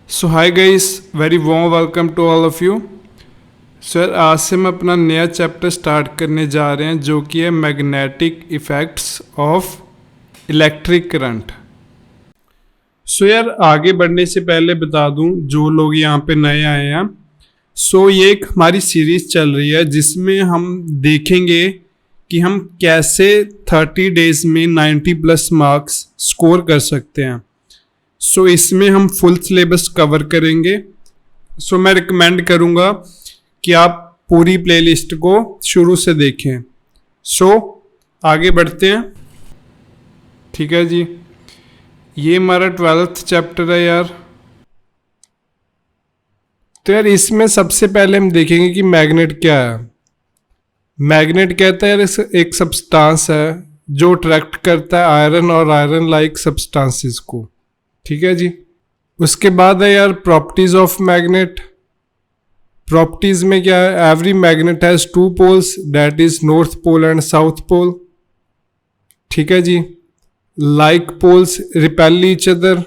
So hi guys, very warm welcome to all of you. Sir आज से हम अपना नया चैप्टर स्टार्ट करने जा रहे हैं जो कि है magnetic effects of electric current. So यार आगे बढ़ने से पहले बता दूं जो लोग यहाँ पे नए आए हैं, सो ये एक हमारी सीरीज चल रही है जिसमें हम देखेंगे कि हम कैसे 30 डेज में 90 प्लस मार्क्स स्कोर कर सकते हैं। सो इसमें हम फुल सिलेबस कवर करेंगे। सो मैं रिकमेंड करूँगा कि आप पूरी प्लेलिस्ट को शुरू से देखें। सो आगे बढ़ते हैं। ठीक है जी, ये हमारा 12th चैप्टर है यार। तो यार इसमें सबसे पहले हम देखेंगे कि मैग्नेट क्या है। मैग्नेट कहता है यार एक सब्सटेंस है जो अट्रैक्ट करता है आयरन और आयरन लाइक सब्सटेंसेस को। ठीक है जी, उसके बाद है यार प्रॉपर्टीज ऑफ मैग्नेट। प्रॉपर्टीज में क्या है, every magnet has two poles that is north pole and south pole. ठीक है जी, like poles repel each other.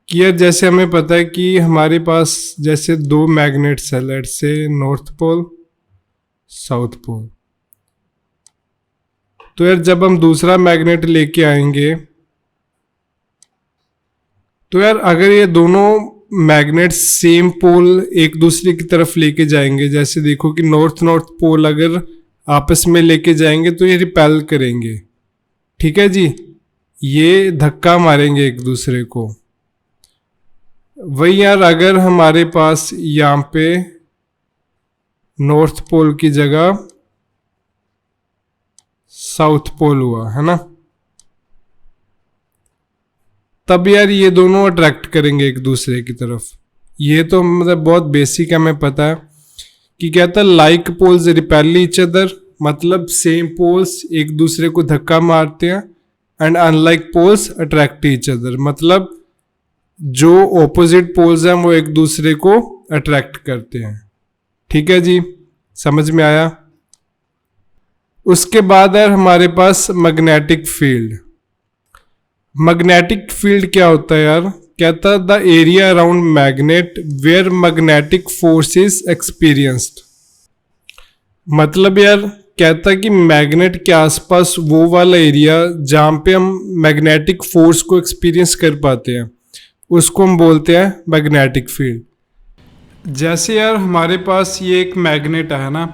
यार जैसे हमें पता है कि हमारे पास जैसे दो मैग्नेट्स है, let's say north pole south pole. तो यार जब हम दूसरा मैग्नेट लेके आएंगे तो यार अगर ये दोनों मैग्नेट सेम पोल एक दूसरे की तरफ लेके जाएंगे, जैसे देखो कि नॉर्थ नॉर्थ पोल अगर आपस में लेके जाएंगे तो ये रिपेल करेंगे। ठीक है जी, ये धक्का मारेंगे एक दूसरे को। वही यार अगर हमारे पास यहाँ पे नॉर्थ पोल की जगह साउथ पोल हुआ है ना, तब यार ये दोनों अट्रैक्ट करेंगे एक दूसरे की तरफ। ये तो मतलब बहुत बेसिक है, हमें पता है कि कहता है like poles repel each other, मतलब सेम पोल्स एक दूसरे को धक्का मारते हैं, and unlike poles attract each other, मतलब जो ऑपोजिट पोल्स हैं वो एक दूसरे को अट्रैक्ट करते हैं। ठीक है जी, समझ में आया। उसके बाद यार हमारे पास मैग्नेटिक फील्ड। मैग्नेटिक फील्ड क्या होता है यार, कहता है the area around magnet where magnetic force is experienced. मतलब यार कहता है कि मैग्नेट के आसपास वो वाला एरिया जहाँ पे हम मैग्नेटिक फोर्स को एक्सपीरियंस कर पाते हैं उसको हम बोलते हैं मैग्नेटिक फील्ड। जैसे यार हमारे पास ये एक मैग्नेट है ना,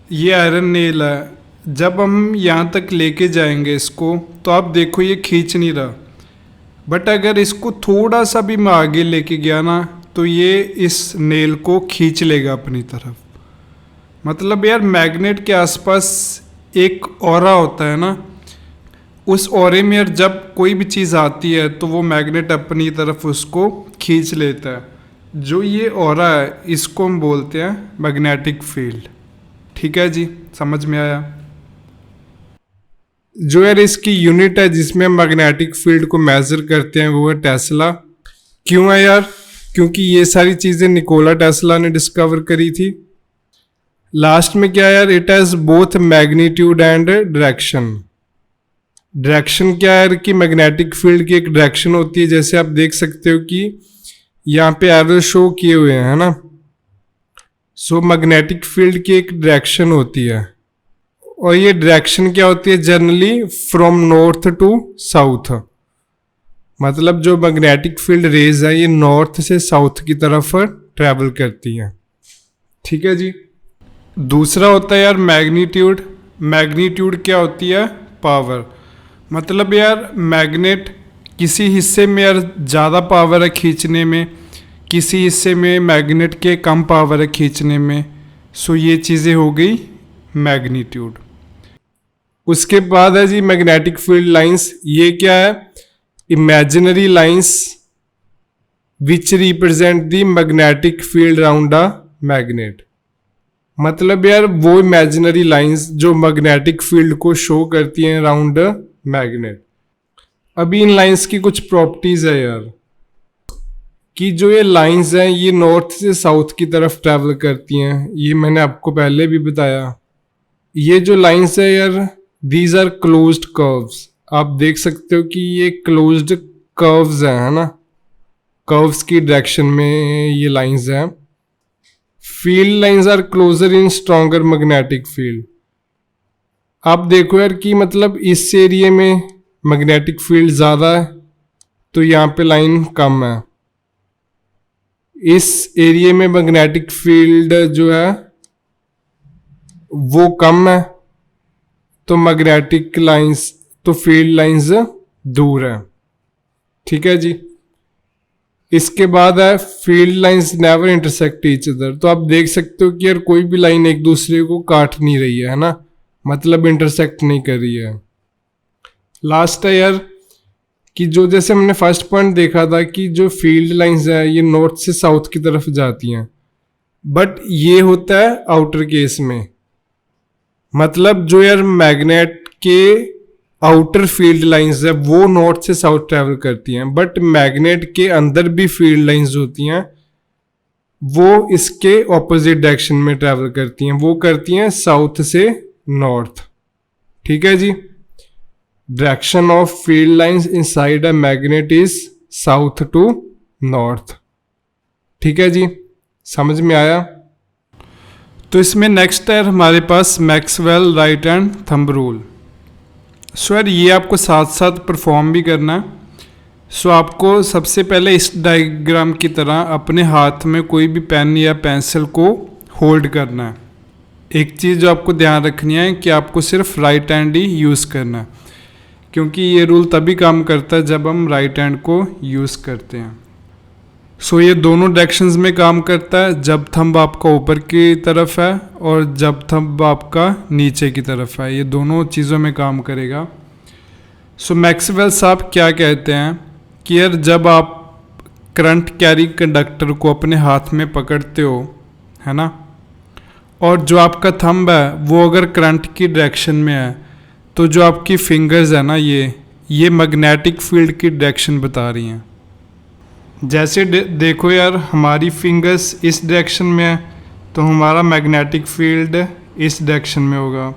ये आयरन नेल है। जब हम यहाँ तक लेके जाएंगे इसको तो आप देखो ये खींच नहीं रहा, बट अगर इसको थोड़ा सा भी मैं आगे लेके गया ना तो ये इस नेल को खींच लेगा अपनी तरफ। मतलब यार मैग्नेट के आसपास एक ऑरा होता है ना, उस ऑरे में यार जब कोई भी चीज़ आती है तो वो मैग्नेट अपनी तरफ उसको खींच लेता है। जो ये ऑरा है इसको हम बोलते हैं मैग्नेटिक फील्ड। ठीक है जी, समझ में आया। जो यार इसकी यूनिट है जिसमें हम मैग्नेटिक फील्ड को मेजर करते हैं वो है टेस्ला। क्यों है यार, क्योंकि ये सारी चीज़ें निकोला टेस्ला ने डिस्कवर करी थी। लास्ट में क्या है यार, it has both magnitude and direction. Direction क्या है कि मैग्नेटिक फील्ड की एक डायरेक्शन होती है, जैसे आप देख सकते हो कि यहाँ पे एरो शो किए हुए हैं है ना। सो मैग्नेटिक फील्ड की एक डायरेक्शन होती है, और ये डायरेक्शन क्या होती है, generally from north to south. मतलब जो मैग्नेटिक फील्ड रेज है ये नॉर्थ से साउथ की तरफ ट्रैवल करती हैं। ठीक है जी। दूसरा होता है यार मैग्नीट्यूड। मैग्नीट्यूड क्या होती है, पावर। मतलब यार मैग्नेट किसी हिस्से में यार ज़्यादा पावर है खींचने में, किसी हिस्से में मैग्नेट के कम पावर है खींचने में। सो ये चीज़ें हो गई मैग्नीट्यूड। उसके बाद है जी मैग्नेटिक फील्ड लाइंस। ये क्या है, imaginary lines which represent the magnetic field around a magnet. मतलब यार वो इमेजिनरी लाइंस जो मैग्नेटिक फील्ड को शो करती हैं अराउंड मैग्नेट। अभी इन लाइंस की कुछ प्रॉपर्टीज है यार, कि जो ये लाइंस हैं ये नॉर्थ से साउथ की तरफ ट्रैवल करती हैं, ये मैंने आपको पहले भी बताया। ये जो लाइंस है यार, दीज आर क्लोज्ड कर्व्स। आप देख सकते हो कि ये क्लोज्ड कर्व्स हैं है ना। कर्व्स की डायरेक्शन में ये लाइंस हैं। Field lines are closer in stronger magnetic field. आप देखो यार कि मतलब इस एरिया में मैग्नेटिक फील्ड ज़्यादा है तो यहाँ पे लाइन कम है। इस एरिया में मैग्नेटिक फील्ड जो है वो कम है तो मैग्नेटिक लाइंस तो फील्ड लाइंस दूर है। ठीक है जी। इसके बाद है field lines never intersect each other. तो आप देख सकते हो कि यार कोई भी लाइन एक दूसरे को काट नहीं रही है ना, मतलब इंटरसेक्ट नहीं कर रही है। लास्ट है यार कि जो जैसे हमने फर्स्ट पॉइंट देखा था कि जो फील्ड लाइंस है ये नॉर्थ से साउथ की तरफ जाती हैं, बट ये होता है आउटर केस में। मतलब जो यार मैग्नेट के आउटर फील्ड लाइंस है वो नॉर्थ से साउथ ट्रैवल करती हैं, बट मैग्नेट के अंदर भी फील्ड लाइंस होती हैं वो इसके ऑपोजिट डायरेक्शन में ट्रैवल करती हैं, वो करती हैं साउथ से नॉर्थ। ठीक है जी। Direction of field lines inside a magnet is south to north. ठीक है जी, समझ में आया। तो इसमें नेक्स्ट है हमारे पास Maxwell right hand thumb rule. So यार ये आपको साथ साथ परफॉर्म भी करना है। सो आपको सबसे पहले इस डायग्राम की तरह अपने हाथ में कोई भी पेन या पेंसिल को होल्ड करना है। एक चीज़ जो आपको ध्यान रखनी है कि आपको सिर्फ राइट हैंड ही यूज़ करना है, क्योंकि ये रूल तभी काम करता है जब हम राइट हैंड को यूज़ करते हैं। सो ये दोनों डायरेक्शंस में काम करता है, जब थंब आपका ऊपर की तरफ है और जब थंब आपका नीचे की तरफ है, ये दोनों चीज़ों में काम करेगा। सो मैक्सवेल साहब क्या कहते हैं कि यार जब आप करंट कैरी कंडक्टर को अपने हाथ में पकड़ते हो, है ना, और जो आपका थंब है वो अगर करंट की डायरेक्शन में है तो जो आपकी फिंगर्स है ना ये मैग्नेटिक फील्ड की डायरेक्शन बता रही हैं। जैसे देखो यार हमारी फिंगर्स इस डायरेक्शन में है तो हमारा मैग्नेटिक फील्ड इस डायरेक्शन में होगा।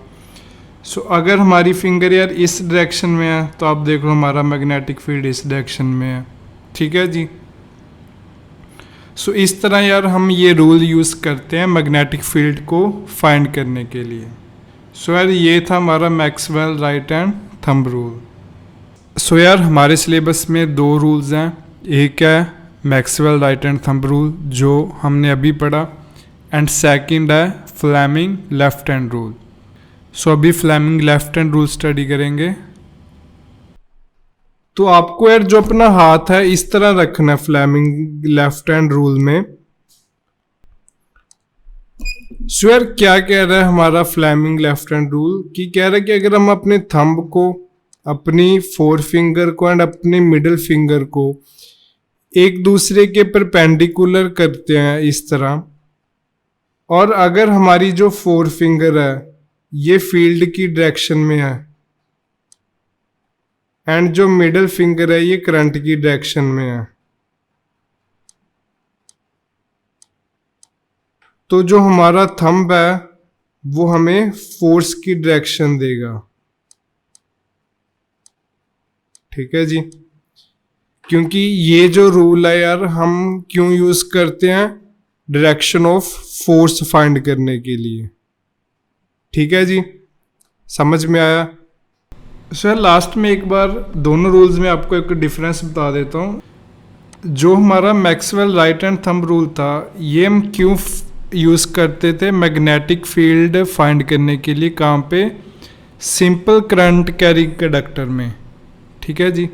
सो अगर हमारी फिंगर यार इस डायरेक्शन में है तो आप देख लो हमारा मैग्नेटिक फील्ड इस डायरेक्शन में है। ठीक है जी। सो इस तरह यार हम ये रूल यूज़ करते हैं मैग्नेटिक फील्ड को फाइंड करने के लिए। सो यार ये था हमारा Maxwell right hand thumb rule. So यार हमारे सिलेबस में दो रूल्स हैं, एक है Maxwell right hand thumb rule जो हमने अभी पढ़ा, एंड सेकंड है Fleming left hand rule. So अभी Fleming left hand rule study करेंगे। तो आपको यार जो अपना हाथ है इस तरह रखना है फ्लेमिंग लेफ्ट हैंड रूल में। सो यार क्या कह रहा है हमारा फ्लेमिंग लेफ्ट हैंड रूल कि कह रहा है कि अगर हम अपने थंब को, अपनी फोर फिंगर को एंड अपने मिडिल फिंगर को एक दूसरे के परपेंडिकुलर करते हैं इस तरह, और अगर हमारी जो फोर फिंगर है ये फील्ड की डायरेक्शन में है एंड जो मिडिल फिंगर है ये करंट की डायरेक्शन में है, तो जो हमारा थंब है वो हमें फोर्स की डायरेक्शन देगा। ठीक है जी। क्योंकि ये जो रूल है यार हम क्यों यूज करते हैं, डायरेक्शन ऑफ फोर्स फाइंड करने के लिए। ठीक है जी, समझ में आया। सर लास्ट में एक बार दोनों रूल्स में आपको एक डिफरेंस बता देता हूँ। जो हमारा Maxwell right hand thumb rule था ये हम क्यों यूज़ करते थे मैग्नेटिक फील्ड फाइंड करने के लिए, कहाँ पे, सिंपल करंट कैरी कंडक्टर में। ठीक है जी।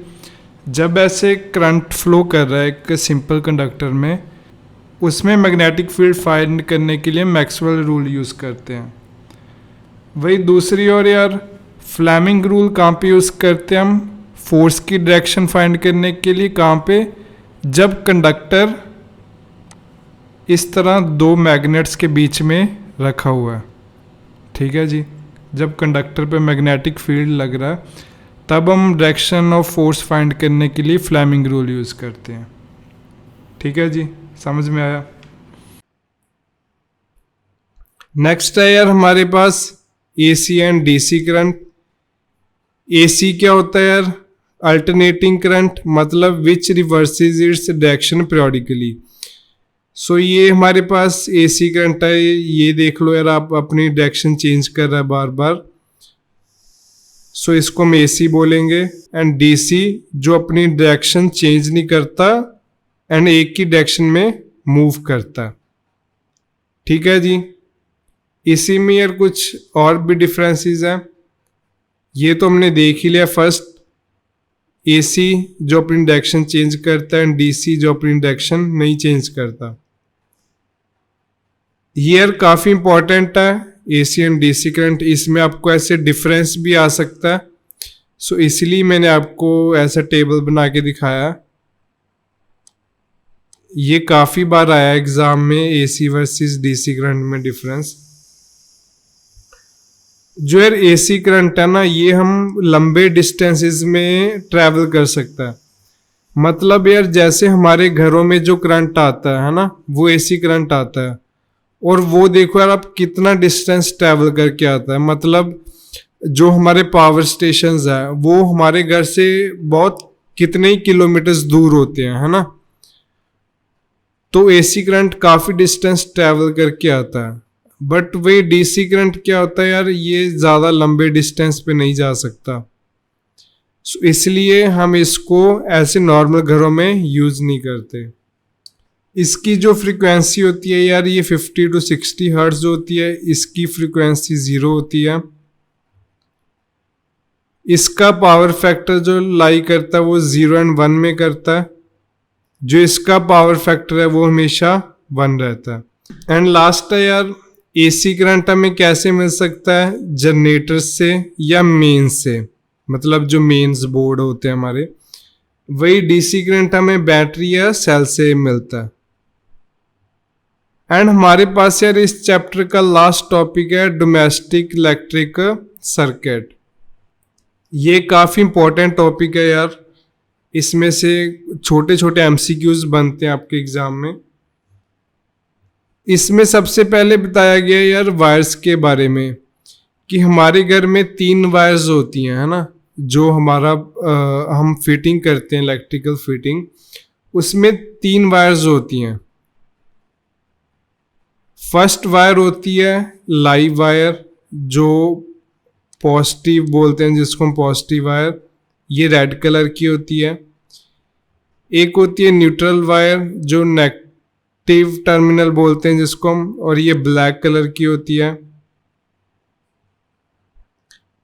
जब ऐसे करंट फ्लो कर रहा है एक सिंपल कंडक्टर में, उसमें मैग्नेटिक फील्ड फाइंड करने के लिए मैक्सवेल रूल यूज़ करते हैं। वही दूसरी ओर यार फ्लेमिंग रूल कहाँ पे यूज़ करते हैं हम, फोर्स की डायरेक्शन फाइंड करने के लिए, कहाँ पे, जब कंडक्टर इस तरह दो मैग्नेट्स के बीच में रखा हुआ है। ठीक है जी। जब कंडक्टर पे मैग्नेटिक फील्ड लग रहा है तब हम डायरेक्शन ऑफ फोर्स फाइंड करने के लिए फ्लेमिंग रूल यूज़ करते हैं। ठीक है जी, समझ में आया। नेक्स्ट है यार हमारे पास AC and DC current. AC क्या होता है यार, अल्टरनेटिंग करंट मतलब which reverses its direction periodically. So ये हमारे पास एसी करंट है, ये देख लो यार, आप अपनी डायरेक्शन चेंज कर रहा है बार बार, सो इसको हम एसी बोलेंगे। एंड डीसी जो अपनी डायरेक्शन चेंज नहीं करता एंड एक ही डायरेक्शन में मूव करता। ठीक है जी। इसी में यार कुछ और भी डिफरेंसेस हैं, ये तो हमने देख ही लिया। फर्स्ट एसी जो अपनी डायरेक्शन चेंज करता है एंड डीसी जो अपनी डायरेक्शन नहीं चेंज करता। ये यार काफ़ी इंपॉर्टेंट है एसी एंड डीसी करंट, इसमें आपको ऐसे डिफरेंस भी आ सकता है। सो इसलिए मैंने आपको ऐसा टेबल बना के दिखाया। ये काफ़ी बार आया एग्जाम में, एसी वर्सेस डीसी करंट में डिफरेंस। जो यार एसी करंट है ना, ये हम लंबे डिस्टेंसेस में ट्रैवल कर सकता है। मतलब यार जैसे हमारे घरों में जो करंट आता है ना, वो एसी करंट आता है। और वो देखो यार आप कितना डिस्टेंस ट्रैवल करके आता है। मतलब जो हमारे पावर स्टेशंस है वो हमारे घर से बहुत कितने ही किलोमीटर्स दूर होते हैं, है ना। तो एसी करंट काफ़ी डिस्टेंस ट्रैवल करके आता है। बट वही डीसी करंट क्या होता है यार, ये ज़्यादा लंबे डिस्टेंस पे नहीं जा सकता। सो इसलिए हम इसको ऐसे नॉर्मल घरों में यूज़ नहीं करते। इसकी जो फ्रीक्वेंसी होती है यार, ये 50 to 60 हर्ट्ज होती है। इसकी फ्रीक्वेंसी 0 होती है। इसका पावर फैक्टर जो लाई करता है वो 0 and 1 में करता है। जो इसका पावर फैक्टर है वो हमेशा 1 रहता है। एंड लास्ट है यार, एसी करंट हमें कैसे मिल सकता है, जनरेटर से या मेन से, मतलब जो मेन्स बोर्ड होते हैं हमारे। वही डीसी करंट हमें बैटरी या सेल से मिलता है। एंड हमारे पास यार इस चैप्टर का लास्ट टॉपिक है डोमेस्टिक इलेक्ट्रिक सर्किट। ये काफ़ी इंपॉर्टेंट टॉपिक है यार, इसमें से छोटे छोटे एमसीक्यूज बनते हैं आपके एग्जाम में। इसमें सबसे पहले बताया गया यार वायर्स के बारे में, कि हमारे घर में 3 वायर्स होती हैं, है ना। जो हमारा हम फिटिंग करते हैं, इलेक्ट्रिकल फिटिंग, उसमें 3 वायर्स होती हैं। फर्स्ट वायर होती है लाइव वायर, जो पॉजिटिव बोलते हैं जिसको हम पॉजिटिव वायर, ये रेड कलर की होती है। एक होती है न्यूट्रल वायर जो नेगेटिव टर्मिनल बोलते हैं जिसको हम, और ये ब्लैक कलर की होती है।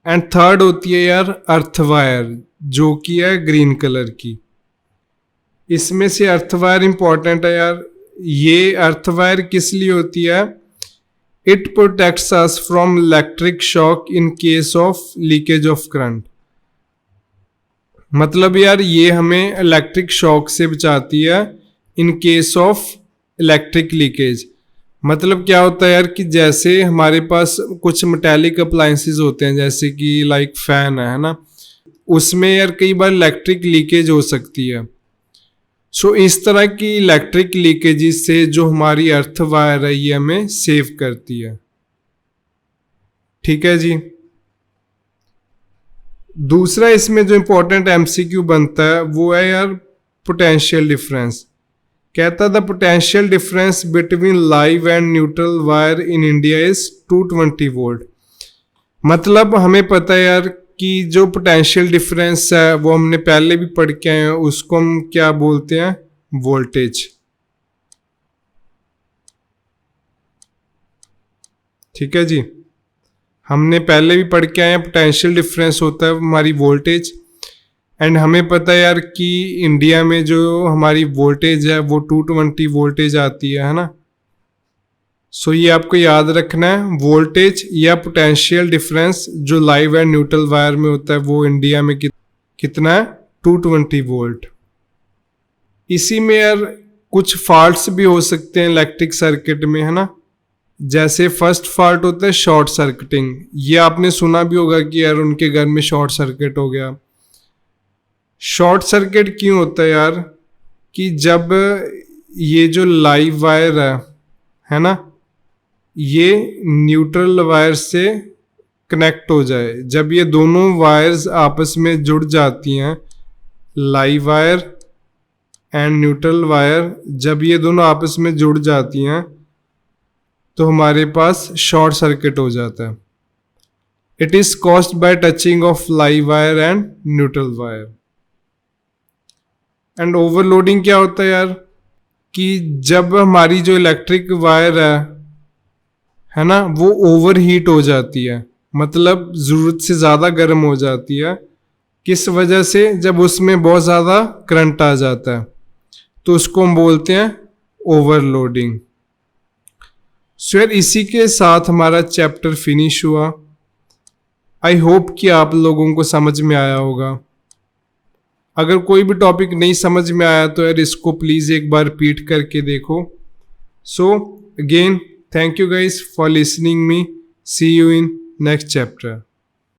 एंड थर्ड होती है यार अर्थ वायर, जो कि है ग्रीन कलर की। इसमें से अर्थ वायर इंपॉर्टेंट है यार। ये अर्थ वायर किस लिए होती है, it protects us from electric shock in case of leakage of current. मतलब यार ये हमें इलेक्ट्रिक शॉक से बचाती है in case of electric leakage. मतलब क्या होता है यार, कि जैसे हमारे पास कुछ मेटालिक अप्लायंसेस होते हैं, जैसे कि लाइक फैन है ना, उसमें यार कई बार इलेक्ट्रिक लीकेज हो सकती है। सो इस तरह की इलेक्ट्रिक लीकेजेस से जो हमारी अर्थ वायर है ये हमें सेव करती है। ठीक है जी। दूसरा इसमें जो इंपॉर्टेंट एमसीक्यू बनता है वो है यार पोटेंशियल डिफरेंस। कहता the potential difference between live and neutral wire in India is 220 volt. मतलब हमें पता है यार कि जो पोटेंशियल डिफरेंस है वो हमने पहले भी पढ़ के आए हैं, उसको हम क्या बोलते हैं, वोल्टेज। ठीक है जी, हमने पहले भी पढ़ के आए हैं, पोटेंशियल डिफरेंस होता है हमारी वोल्टेज। एंड हमें पता है यार कि इंडिया में जो हमारी वोल्टेज है वो 220 वोल्टेज आती है ना। सो ये आपको याद रखना है, वोल्टेज या पोटेंशियल डिफरेंस जो लाइव एंड न्यूट्रल वायर में होता है वो इंडिया में कितना है, 220 वोल्ट। इसी में यार कुछ फॉल्ट्स भी हो सकते हैं इलेक्ट्रिक सर्किट में, है ना। जैसे फर्स्ट फॉल्ट होता है शॉर्ट सर्किटिंग। ये आपने सुना भी होगा कि यार उनके घर में शॉर्ट सर्किट हो गया। शॉर्ट सर्किट क्यों होता है यार, कि जब ये जो लाइव वायर है ना, ये न्यूट्रल वायर से कनेक्ट हो जाए, जब ये दोनों वायर्स आपस में जुड़ जाती हैं live wire and neutral wire, जब ये दोनों आपस में जुड़ जाती हैं तो हमारे पास शॉर्ट सर्किट हो जाता है। It is caused by touching of live wire and neutral wire. And overloading क्या होता है यार, कि जब हमारी जो इलेक्ट्रिक वायर है ना, वो ओवर हीट हो जाती है, मतलब ज़रूरत से ज़्यादा गर्म हो जाती है। किस वजह से? जब उसमें बहुत ज़्यादा करंट आ जाता है तो उसको हम बोलते हैं ओवरलोडिंग। सो यार इसी के साथ हमारा चैप्टर फिनिश हुआ। आई होप कि आप लोगों को समझ में आया होगा। अगर कोई भी टॉपिक नहीं समझ में आया तो यार इसको प्लीज़ एक बार रिपीट करके देखो। So again, thank you guys for listening me. See you in next chapter.